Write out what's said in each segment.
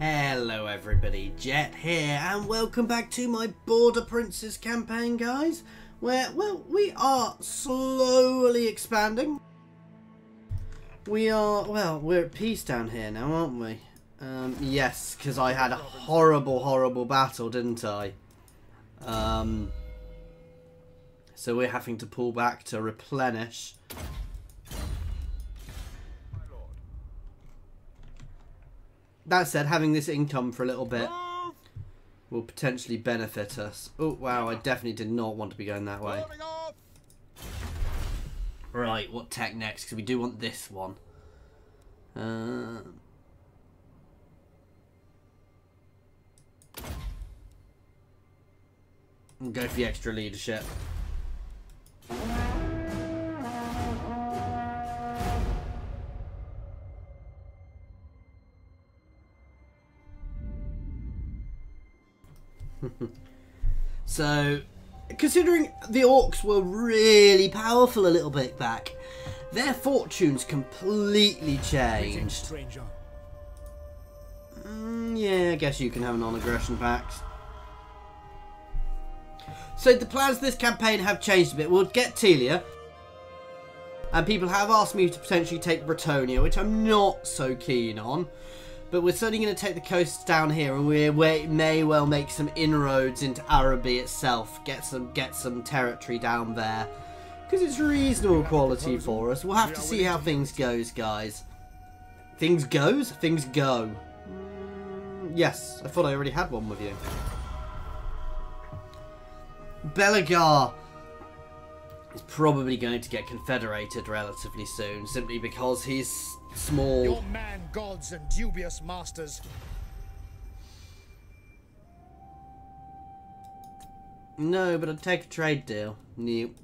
Hello everybody, Jet here, and welcome back to my Border Princes campaign, guys, where, well, we are slowly expanding. We're at peace down here now, aren't we? Yes, because I had a horrible battle, didn't I? So we're having to pull back to replenish. That said, having this income for a little bit will potentially benefit us. Oh, wow, I definitely did not want to be going that way. Right, what tech next? Because we do want this one. Go for the extra leadership. So, considering the orcs were really powerful a little bit back, their fortunes completely changed. Yeah, I guess you can have a non-aggression pact. So the plans of this campaign have changed a bit. We'll get Telia, and people have asked me to potentially take Bretonia, which I'm not so keen on. But we're certainly going to take the coasts down here, and we may well make some inroads into Araby itself. Get some territory down there, because it's reasonable quality for us. We'll have to see how things goes, guys. Things goes? Things go. Yes, I thought I already had one with you. Belagar is probably going to get confederated relatively soon, simply because he's small. Your man gods and dubious masters. No, but I'd take a trade deal. Nope.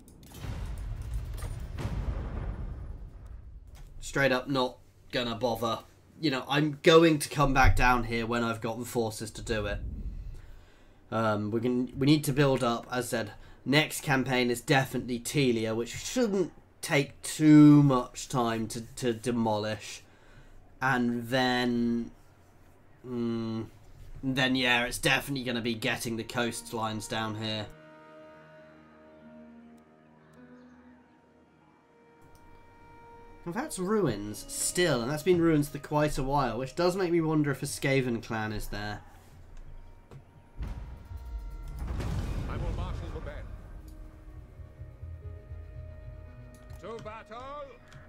Straight up not gonna bother. You know, I'm going to come back down here when I've got the forces to do it. We need to build up. As I said, next campaign is definitely Telia, which shouldn't take too much time to demolish. And then yeah, it's definitely going to be getting the coastlines down here. And that's ruins still, and that's been ruins for quite a while, which does make me wonder if a Skaven clan is there. I will marshal the band. To battle!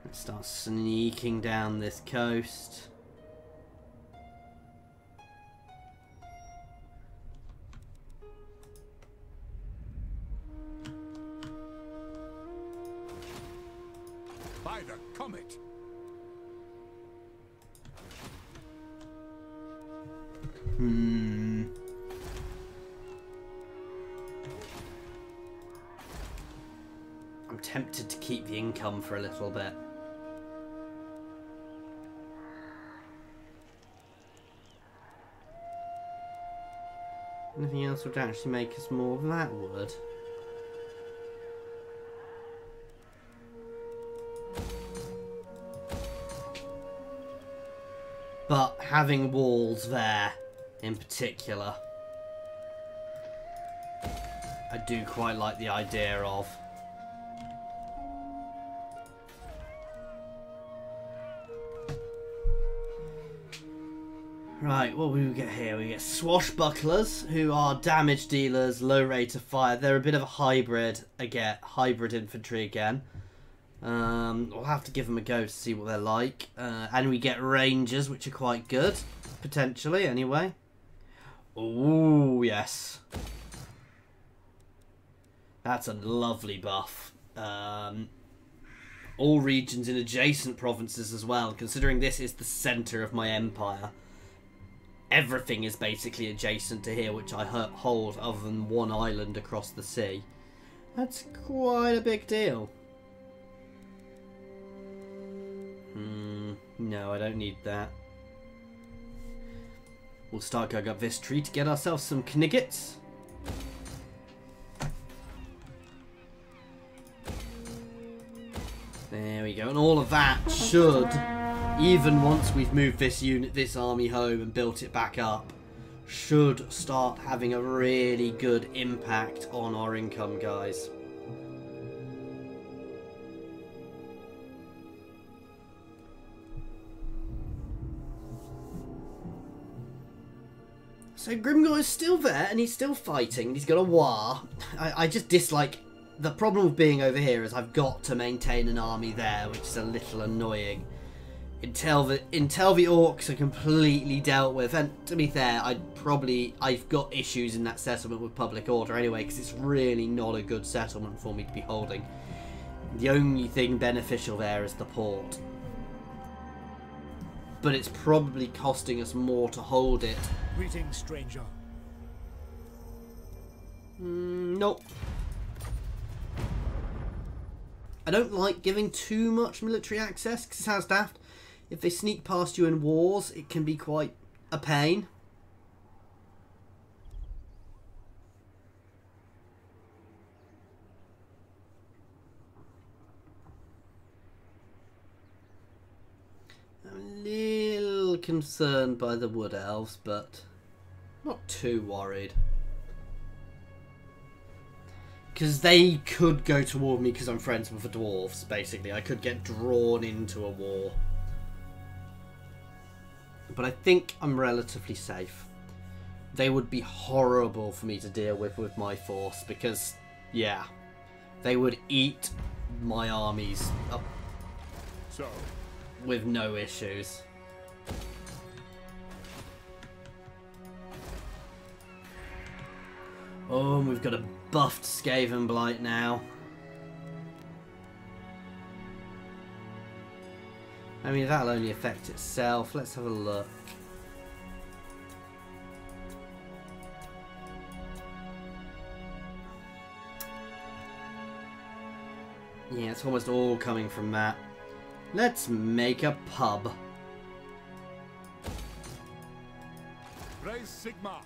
Let's start sneaking down this coast. By the comet! I'm tempted to keep the income for a little bit. Anything else would actually make us more than that would. But having walls there, in particular, I do quite like the idea of. Right, what do we get here? We get swashbucklers, who are damage dealers, low rate of fire. They're a bit of a hybrid again, hybrid infantry again. We'll have to give them a go to see what they're like. And we get rangers, which are quite good, potentially, anyway. Ooh, yes. That's a lovely buff. All regions in adjacent provinces as well, considering this is the centre of my empire. Everything is basically adjacent to here, which I hold, other than one island across the sea. That's quite a big deal. No, I don't need that. We'll start going up this tree to get ourselves some kniggets. There we go, and all of that should even once we've moved this army home and built it back up, should start having a really good impact on our income, guys. So Grimgor is still there, and he's still fighting, and he's got a war. I just dislike... The problem with being over here is I've got to maintain an army there, which is a little annoying. Until the orcs are completely dealt with, and to be fair, I've got issues in that settlement with public order anyway, because it's really not a good settlement for me to be holding. The only thing beneficial there is the port. But it's probably costing us more to hold it. Greetings, stranger. Nope. I don't like giving too much military access, because it sounds daft. If they sneak past you in wars, it can be quite a pain. I'm a little concerned by the wood elves, but not too worried. Because they could go toward me because I'm friends with the dwarves, basically. I could get drawn into a war. But I think I'm relatively safe. They would be horrible for me to deal with my force because, yeah, they would eat my armies up with no issues. Oh, and we've got a buffed Skaven Blight now. I mean, that'll only affect itself. Let's have a look. Yeah, it's almost all coming from that. Let's make a pub. Raise Sigma.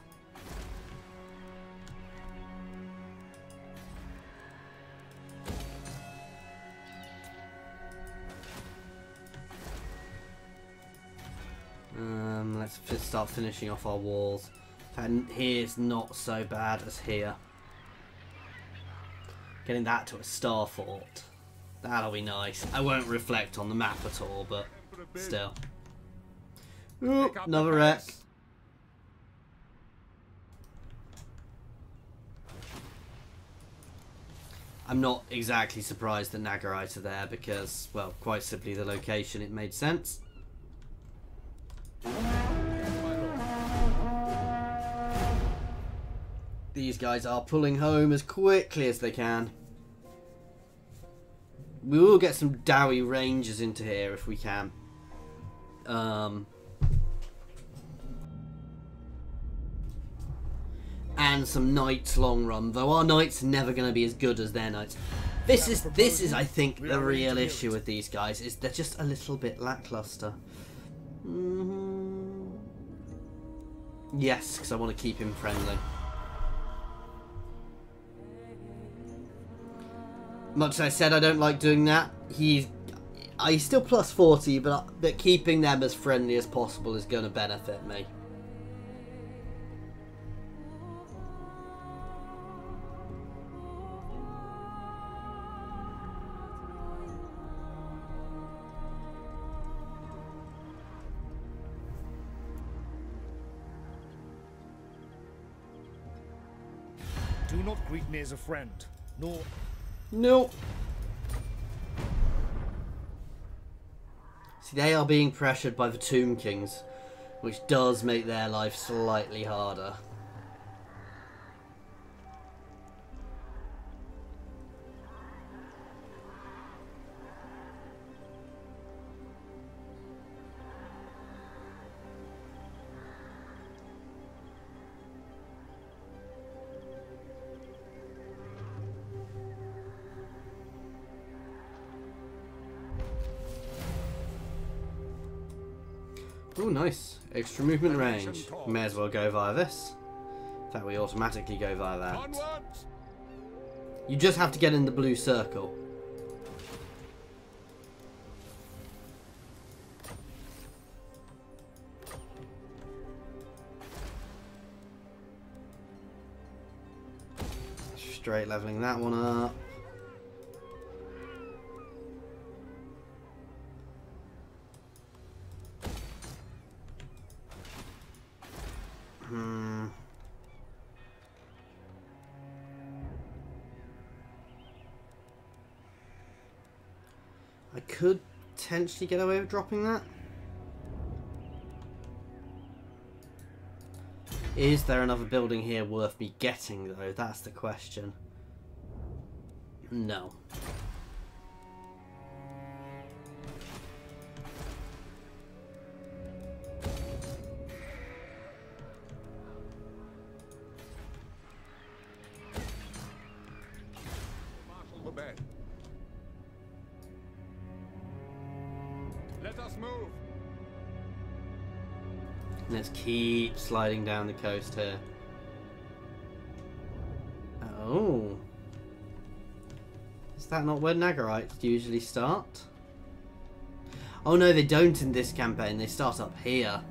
Let's just start finishing off our walls. And here's not so bad as here. Getting that to a star fort. That'll be nice. I won't reflect on the map at all, but still. Ooh, another wreck. I'm not exactly surprised that Nagarite are there because, well, quite simply the location, it made sense. These guys are pulling home as quickly as they can. We will get some Dowie Rangers into here if we can. And some Knights long run, though our Knights are never going to be as good as their Knights. This is I think the real issue with these guys, is they're just a little bit lackluster. Yes, because I want to keep him friendly. Much as I said I don't like doing that, he's still plus 40, but keeping them as friendly as possible is going to benefit me. Do not greet me as a friend, nor... No. See, they are being pressured by the Tomb Kings, which does make their life slightly harder. Oh, nice. Extra movement range. May as well go via this. In fact, we automatically go via that. You just have to get in the blue circle. straight leveling that one up. I could potentially get away with dropping that. Is there another building here worth me getting, though? That's the question. No. Marshal the bed. Let us move. Let's keep sliding down the coast here. Oh. Is that not where Nagarites usually start? Oh no, they don't in this campaign. They start up here.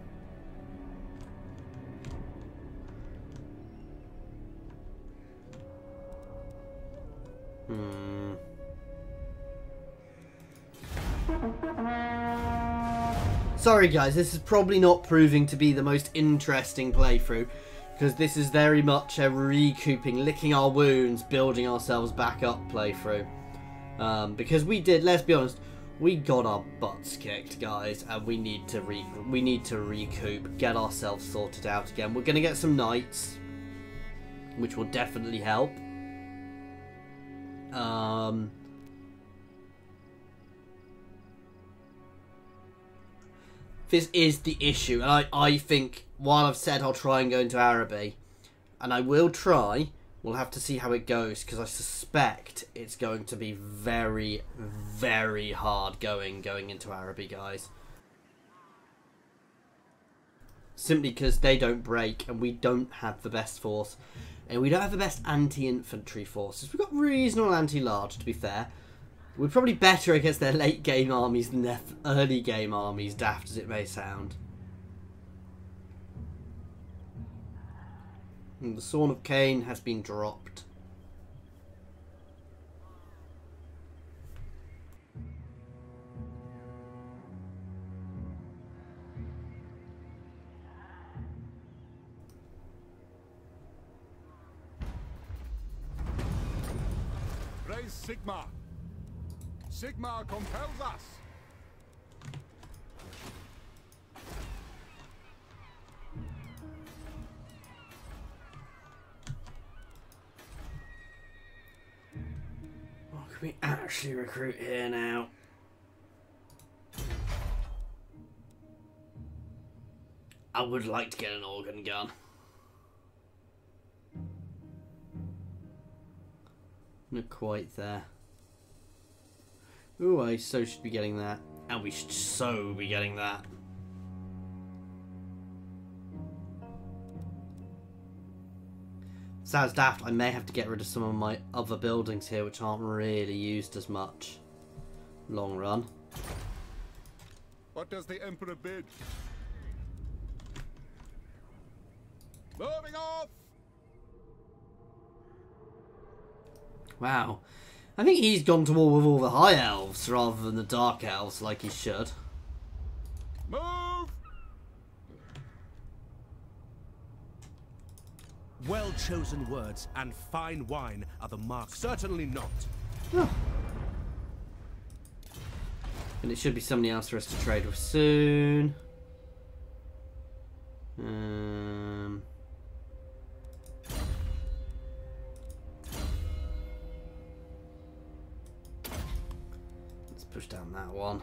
Sorry guys, this is probably not proving to be the most interesting playthrough, because this is very much a recouping, licking our wounds, building ourselves back up playthrough. Because we did, let's be honest, we got our butts kicked, guys, and we need to recoup, get ourselves sorted out again. We're going to get some knights, which will definitely help. This is the issue, and I think, while I've said I'll try and go into Araby, and I will try, we'll have to see how it goes, because I suspect it's going to be very, very hard going into Araby, guys. Simply because they don't break, and we don't have the best force, and we don't have the best anti-infantry forces. We've got reasonable anti-large, to be fair. We're probably better against their late game armies than their early game armies, daft as it may sound. And the Sword of Cain has been dropped. Raise Sigma. Sigma compels us. What can we actually recruit here now? I would like to get an organ gun. Not quite there. Ooh, I so should be getting that. And we should so be getting that. Sounds daft. I may have to get rid of some of my other buildings here, which aren't really used as much. Long run. What does the Emperor bid? Moving off! Wow. I think he's gone to war with all the High Elves rather than the Dark Elves like he should. Move! Well-chosen words and fine wine are the mark. Certainly not. Oh. And it should be somebody else for us to trade with soon. Let's push down that one.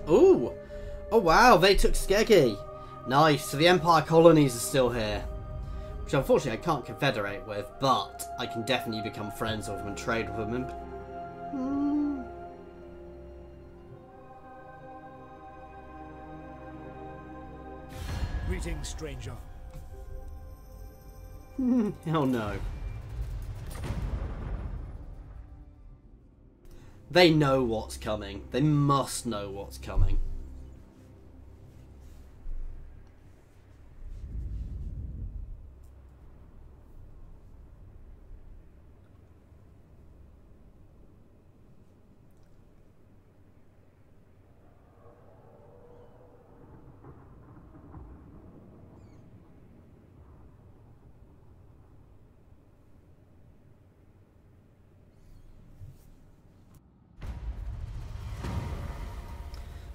Ooh! Oh wow, they took Skeggy! Nice, so the Empire colonies are still here. Which unfortunately I can't confederate with, but I can definitely become friends with them and trade with them. Greetings, stranger. Oh no. They know what's coming. They must know what's coming.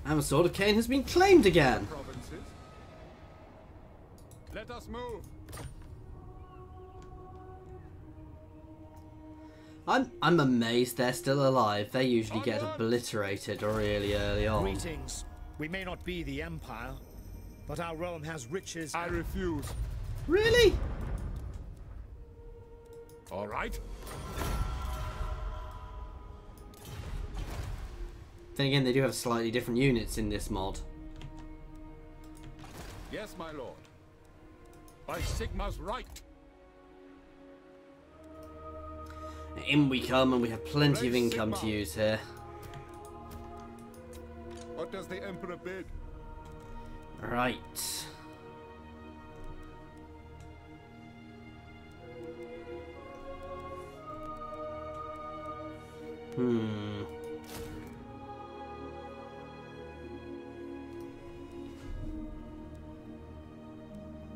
And the Sword of Cain has been claimed again. Provinces. Let us move. I'm amazed they're still alive. They usually get obliterated really early on. Greetings. We may not be the Empire, but our realm has riches. I refuse. Really? All right. Then again, they do have slightly different units in this mod. Yes, my lord. By Sigma's right. In we come, and we have plenty of income to use here. What does the Emperor bid? Right.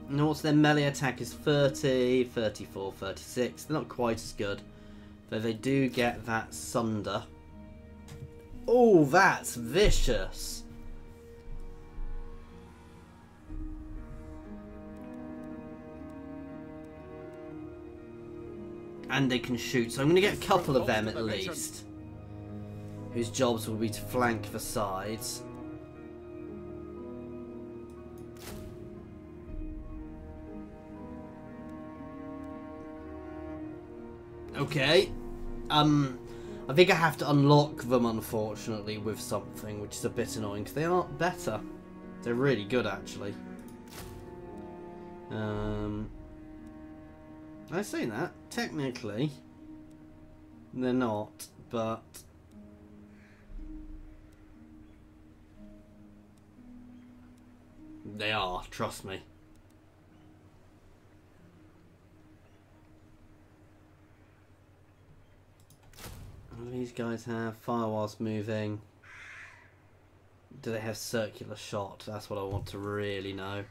And what's their melee attack is 30, 34, 36. They're not quite as good. Though they do get that Sunder. Oh, that's vicious. And they can shoot, so I'm going to get a couple of them at least. Whose jobs will be to flank the sides. Okay. I think I have to unlock them, unfortunately, with something, which is a bit annoying, because they aren't better. They're really good, actually. I say that, technically, they're not, but... they are, trust me. What do these guys have? Fire whilst moving. Do they have circular shot? That's what I want to really know.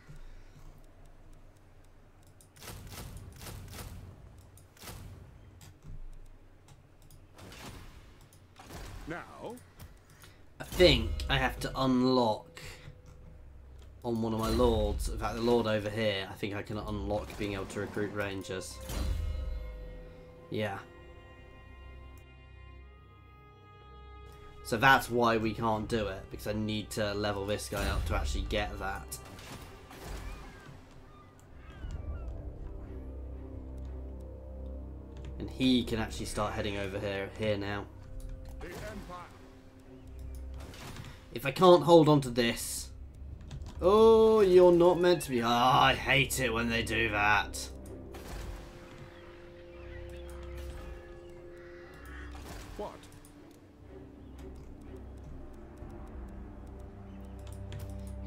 Now, I think I have to unlock on one of my lords. In fact, the lord over here, I think I can unlock being able to recruit rangers. Yeah. So that's why we can't do it, because I need to level this guy up to actually get that. And he can actually start heading over here now. the Empire. If I can't hold on to this... oh, you're not meant to be... ah, I hate it when they do that. What?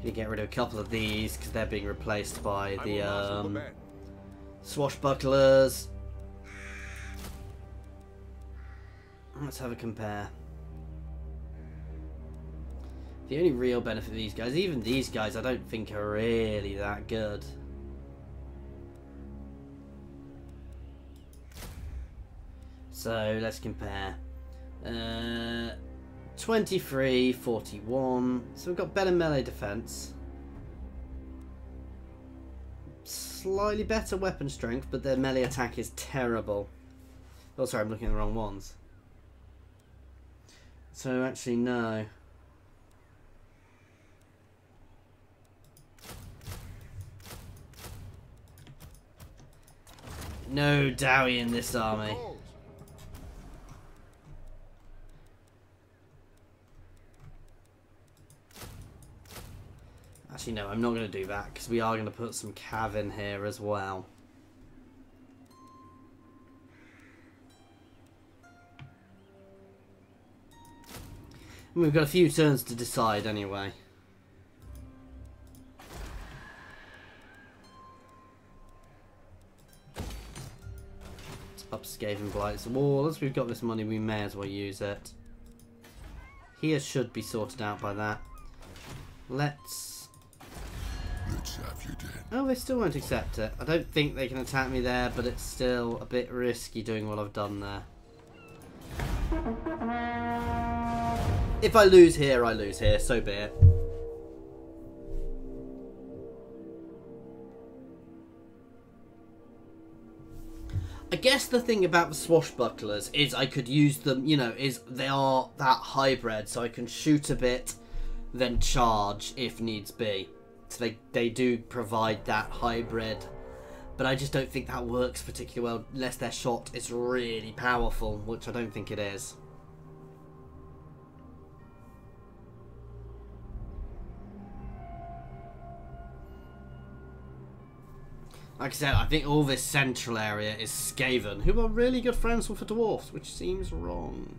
You get rid of a couple of these because they're being replaced by I will the marshal the men. swashbucklers. Let's have a compare. The only real benefit of these guys, even these guys, I don't think are really that good. So let's compare. 23, 41. So we've got better melee defense. Slightly better weapon strength, but their melee attack is terrible. Oh, sorry, I'm looking at the wrong ones. So actually, no. No Dowie in this army. Actually, no, I'm not going to do that because we are going to put some cav in here as well. We've got a few turns to decide anyway. Up Skaven Blight's wall. As we've got this money, we may as well use it. Here should be sorted out by that. Let's have you then. Oh, they still won't accept it. I don't think they can attack me there, but it's still a bit risky doing what I've done there. If I lose here, I lose here. So be it. I guess the thing about the swashbucklers is I could use them, you know, is they are that hybrid, so I can shoot a bit, then charge if needs be. So they do provide that hybrid, but I just don't think that works particularly well unless their shot is really powerful, which I don't think it is. Like I said, I think all this central area is Skaven, who are really good friends with the dwarfs, which seems wrong.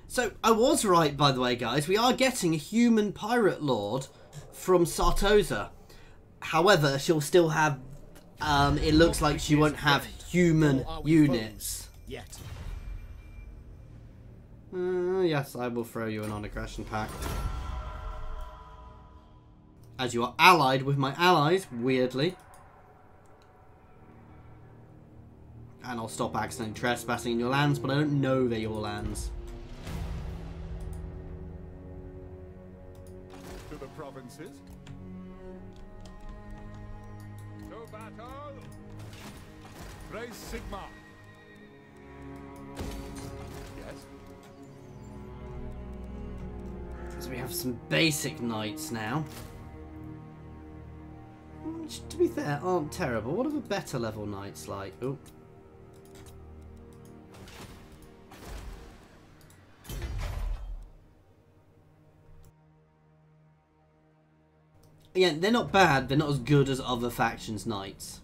So, I was right, by the way, guys. We are getting a human pirate lord from Sartosa. However, she'll still have... it looks like she won't have human units. Yet. Yes, I will throw you a non-aggression pact. As you are allied with my allies, weirdly. And I'll stop accidentally trespassing in your lands, but I don't know they're your lands. To the provinces. To battle. Raise Sigma. Yes. So we have some basic knights now. Which, to be fair, aren't terrible. What are the better level knights like? Oh. Again, they're not bad. They're not as good as other factions' knights.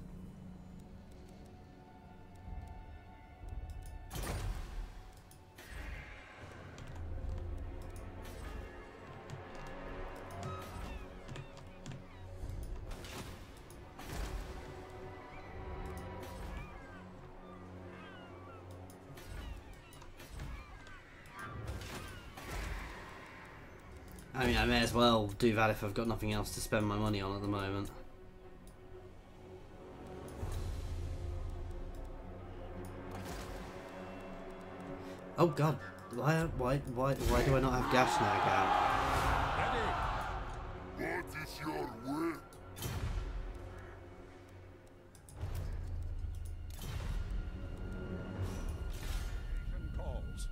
I mean, I may as well do that if I've got nothing else to spend my money on at the moment. Oh god, why do I not have gas now, Gal? What is your will? Calls.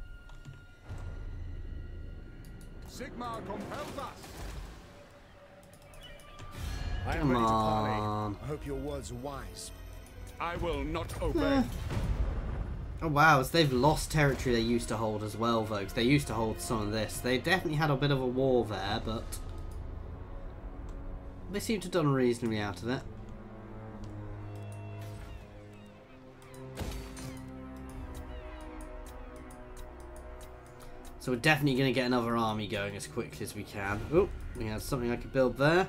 Sigma compels us. I am Come ready to on. parley. I hope your words are wise. I will not obey. Oh wow, so they've lost territory they used to hold as well, though, 'cause they used to hold some of this. They definitely had a bit of a war there, but they seem to have done reasonably out of it. So we're definitely going to get another army going as quickly as we can. Oh, we have something I could build there.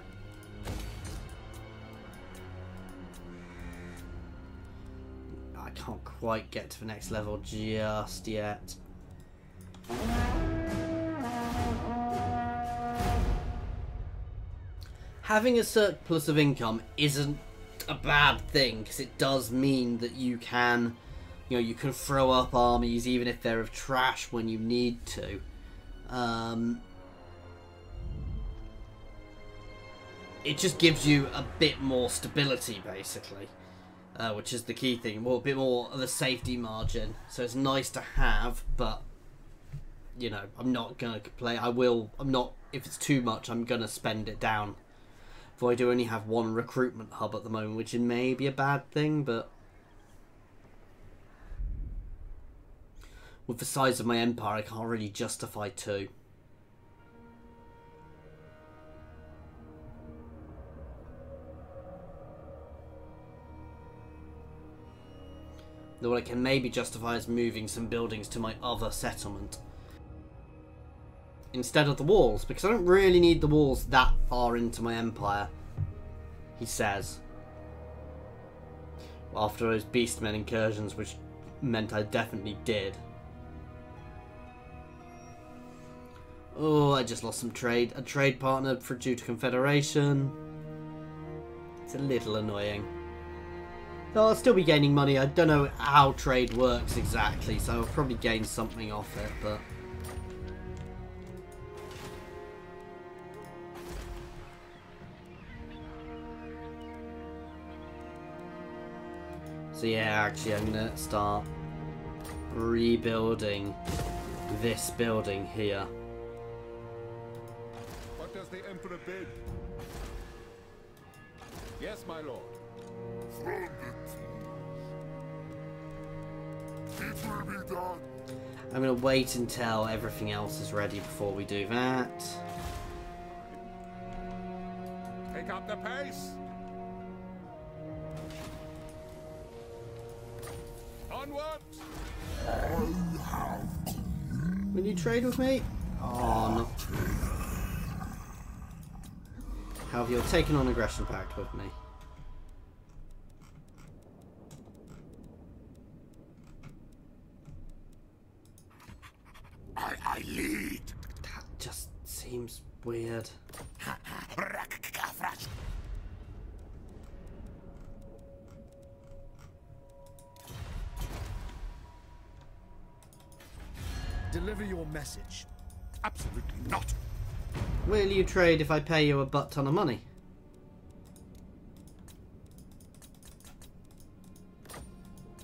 I can't quite get to the next level just yet. Having a surplus of income isn't a bad thing, because it does mean that you can, you know, you can throw up armies even if they're of trash when you need to. It just gives you a bit more stability, basically. which is the key thing. Well, a bit more of a safety margin. So it's nice to have, but you know, I'm not gonna play. I'm not. If it's too much, I'm gonna spend it down. For I do only have one recruitment hub at the moment, which may be a bad thing, but with the size of my empire, I can't really justify 2. Though what I can maybe justify is moving some buildings to my other settlement instead of the walls, because I don't really need the walls that far into my empire, he says. After those beastmen incursions, which meant I definitely did. Oh, I just lost some trade. A trade partner due to Confederation. It's a little annoying. Though I'll still be gaining money. I don't know how trade works exactly, so I'll probably gain something off it, but so yeah, actually I'm going to start rebuilding this building here. What does the Emperor bid? Yes, my lord. It will be done. I'm going to wait until everything else is ready before we do that. Take up the pace. Onward. Will you trade with me? Oh, no. However, you're taking on aggression pact with me. I lead. That just seems weird. Deliver your message. Absolutely not. Will you trade if I pay you a butt ton of money?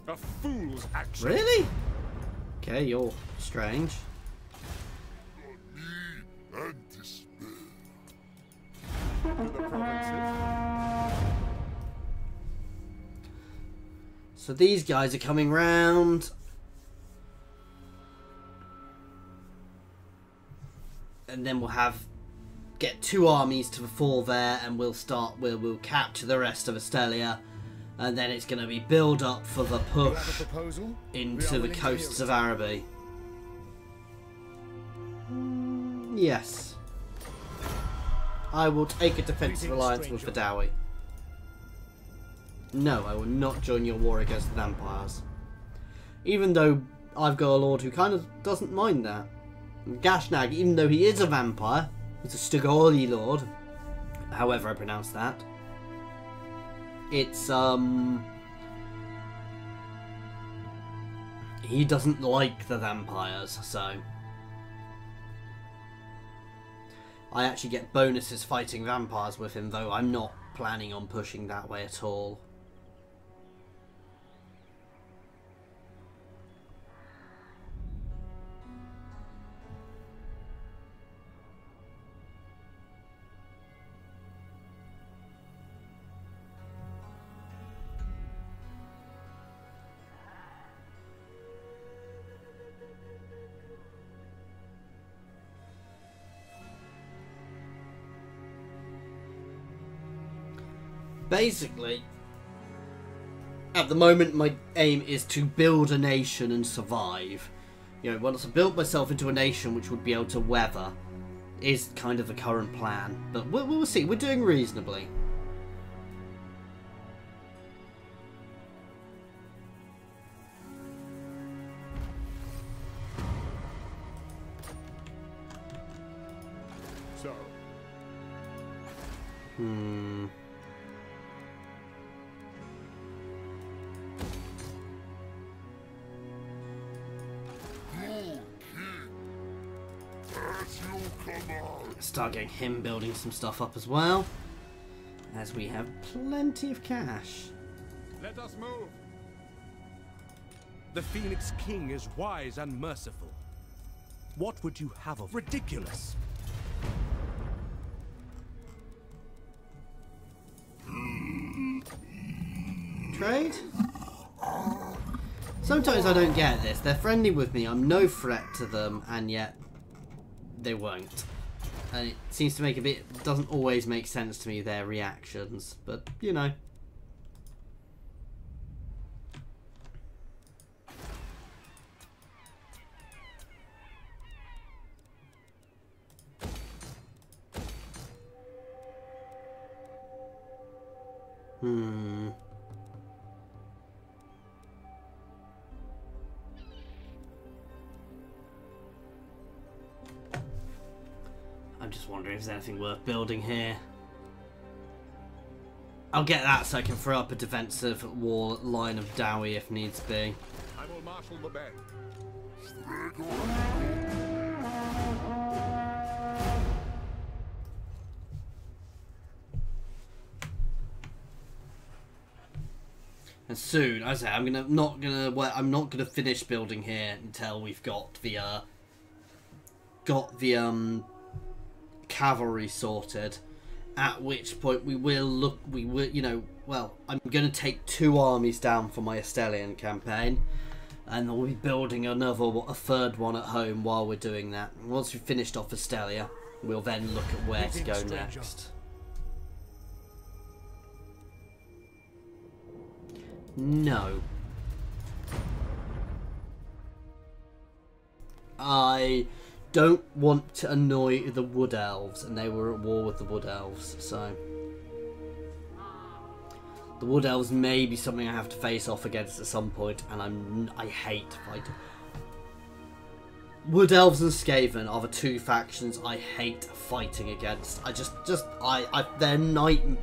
A fool's action. Really? Okay, you're strange. And despair. To the provinces. So these guys are coming round. And then we'll get 2 armies to the fore there, and we'll capture the rest of Astelia, and then it's going to be build up for the push into the coasts of Araby. Yes, I will take a defensive alliance with Vidawi. No, I will not join your war against the vampires, even though I've got a lord who kind of doesn't mind that. Gashnag, even though he is a vampire, he's a Stugoli lord, however I pronounce that. It's, he doesn't like the vampires, so I actually get bonuses fighting vampires with him, though I'm not planning on pushing that way at all. Basically, at the moment my aim is to build a nation and survive. You know, once I built myself into a nation which would be able to weather, is kind of the current plan. But we'll see, we're doing reasonably. So. Start getting him building some stuff up as well, as we have plenty of cash. Let us move. The Phoenix King is wise and merciful. What would you have of ridiculous? Trade? Sometimes I don't get this. They're friendly with me, I'm no threat to them, and yet they won't. And it seems to make doesn't always make sense to me, their reactions, but you know. I'm just wondering if there's anything worth building here. I'll get that so I can throw up a defensive wall line of Dowie if needs be. I will marshal the band. And soon, as I say, I'm not gonna finish building here until we've got the cavalry sorted. At which point I'm gonna take 2 armies down for my Estelian campaign, and we'll be building a third one at home while we're doing that. And once we've finished off Estelia, we'll then look at where to go next. No. I don't want to annoy the Wood Elves, and they were at war with the Wood Elves, so... The Wood Elves may be something I have to face off against at some point, and I hate fighting. Wood Elves and Skaven are the 2 factions I hate fighting against.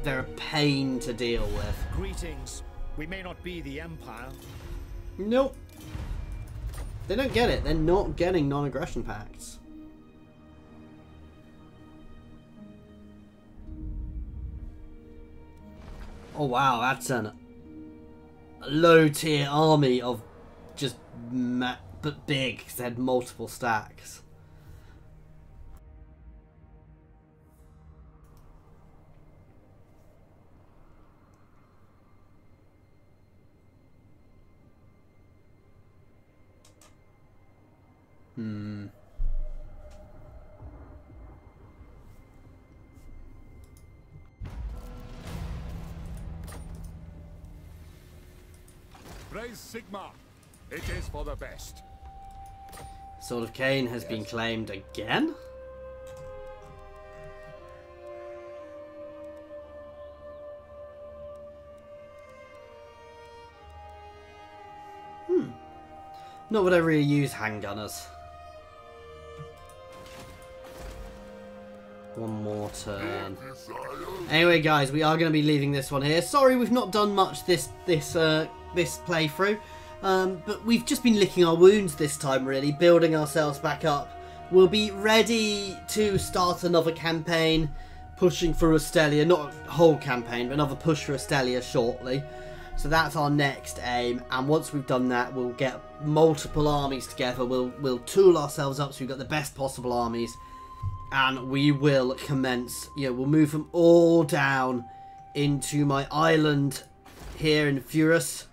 They're a pain to deal with. Greetings. We may not be the Empire. Nope. They don't get it. They're not getting non-aggression pacts. Oh wow, that's a low-tier army of just but big, because they had multiple stacks. Praise Sigma. It is for the best. Sword of Cain has been claimed again? Not would I really use handgunners. One more turn. Anyway, guys, we are going to be leaving this one here. Sorry, we've not done much this playthrough, but we've just been licking our wounds this time, really, building ourselves back up. We'll be ready to start another campaign, pushing for Estelia. Not a whole campaign, but another push for Estelia shortly. So that's our next aim, and once we've done that, we'll get multiple armies together. We'll tool ourselves up so we've got the best possible armies, and we will commence. We'll move them all down into my island here in Furus,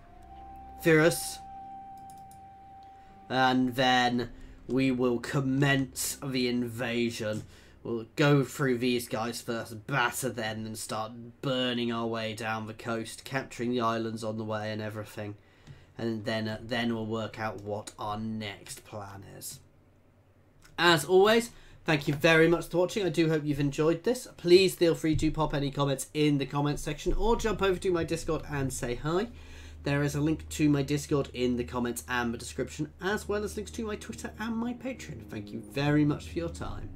and then we will commence the invasion. We'll go through these guys first, batter them, and start burning our way down the coast, capturing the islands on the way and everything. And then we'll work out what our next plan is. As always, thank you very much for watching. I do hope you've enjoyed this. Please feel free to pop any comments in the comments section, or jump over to my Discord and say hi. There is a link to my Discord in the comments and the description, as well as links to my Twitter and my Patreon. Thank you very much for your time.